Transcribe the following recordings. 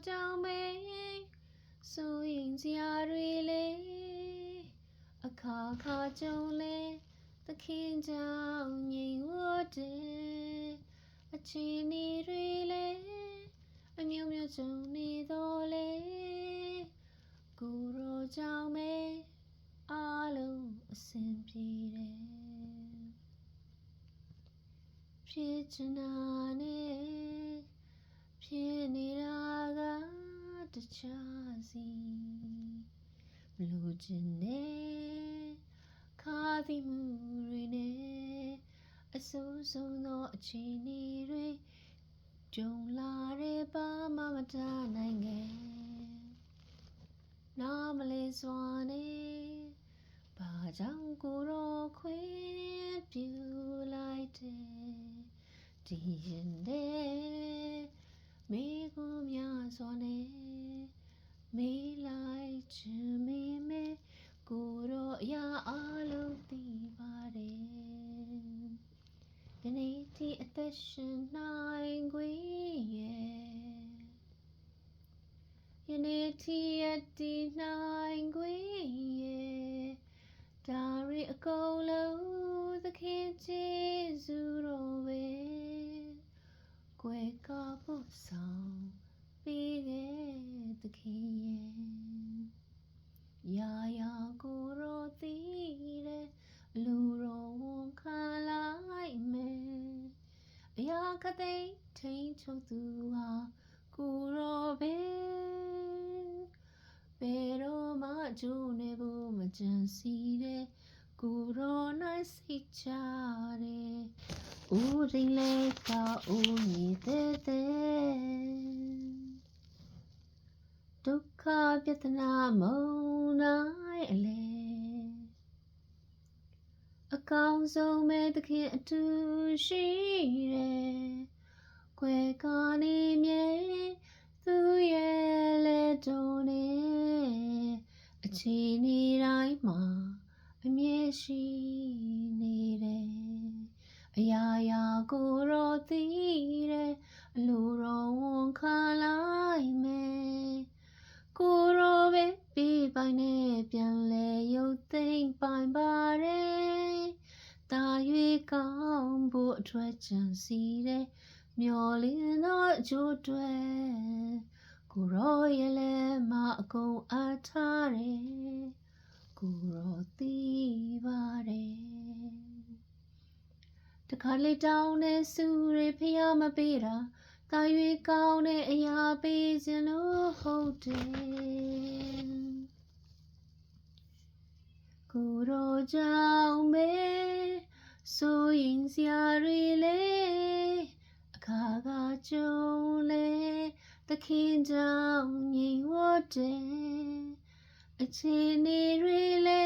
ကြောင့်ပဲစိုးရင်စရာတွေလေအခါခါကြုံလေသခင်ကြောင့်ငြိမ်ဝတ်တယ်အချင်းတွေလေအမျိုးမျိုးကြုံနေတော့လေကိုယ်တော်ကြောင့်ပဲအားလုံးအဆင်ပြေတယ်ဖြစ်ချင်တာနဲ့ဖြစ်နေတာကတခြားစီမလို့ချင်တဲ့ခါသီးမှုတွေနဲ့အဆိုးဆုံးသောအခြေအနေတွေကြုံလာတဲ့ပါမမတားနိုင်ခဲ့နားမလဲစွာနဲ့ဘာကြောင့်ကိုယ်တော်ခွင့်ပြုလိုက်တယ်ဒီရင်တဲ့မိကိုများစွာနဲ့မေးလိုက်ချင်မိမဲကိုယ်တော်အရာအလုံးသိပါတယ်ဒီနေ့ဒီအသက်ရှင်နိုင်ခွင့်ရဲ့ယနေ့ဒီရတည်နိုင်ခွင့်ရဲ့ဒါရီအကုန်လုံးသခင်ကျေးဇူးတော်ပဲကွယ်ကားဖို့ဆောင်ပေးခဲ့သခင်ရဲ့ရာရာကိုယ်တော်သိတဲ့အလိုတော်ဝန်ခံလိုက်မယ်အရာခသိမ်းထိန်ချုပ်သူဟာကိုယ်တော်ပဲဘယ်တော့မှကြိုးနေဖို့မကြံစီတဲ့ကိုယ်တော်၌စိတ်ချတယ်ဦးရင်းလေးကဦးနေတဲ့ဒုက္ခပြဿနာမုန်တိုင်းအလေအကောင်းဆုံးပဲသခင်အတူရှိတယ်ခွဲကားနေမြဲသူရဲ့လက်တော်နဲ့အခြေအနေတိုင်းမှာအမြဲရှိနေတယ်အရာရာကိုယ်တော်သိတယ်အလိုတော်ဝန်ခံလိုက်မယ်ကိုယ်တော်ပဲပြီးပိုင်နဲ့ပြန်လဲရုပ်သိမ်းပိုင်ပါတယ်တာ၍ကောင်းဖို့အတွက်ကြံစီတယ်မျောလင်းသောအကျိုးတွေကိုယ်တော်ရဲ့လက်မှာအကုန်အားထားတယ်ကိုယ်တော်သိပါတယ်တခါလေတောင်းတဲ့စုတွေဖျားမပေးတာတာ၍ကောင်းတဲ့အရာပေးခြင်းလို့ဟုတ်တယ်ကိုယ်တော်ကြောင့်ပဲစိုးရင်စရာတွေလေအခါကကြုံလေသခင်ကြောင့်ငြိမ်ဝတ်တယ်အခြေအနေတွေလေ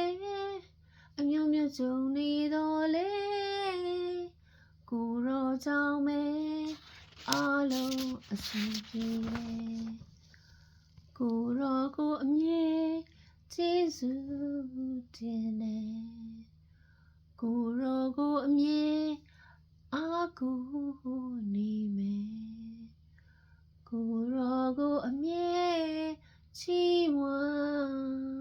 အမျိုးမျိုးကြုံနေတော့လေကိုယ်တော်ကြောင့်ပဲအားလုံးအဆင်ပြေတယ်ကိုယ်တော်ကိုအမြဲကျေးဇူးတင်တယ်ကိုယ်တော်ကိုအမြဲအားကိုးနေမယ်ကိုယ်တော်ကိုအမြဲချီးမွမ်း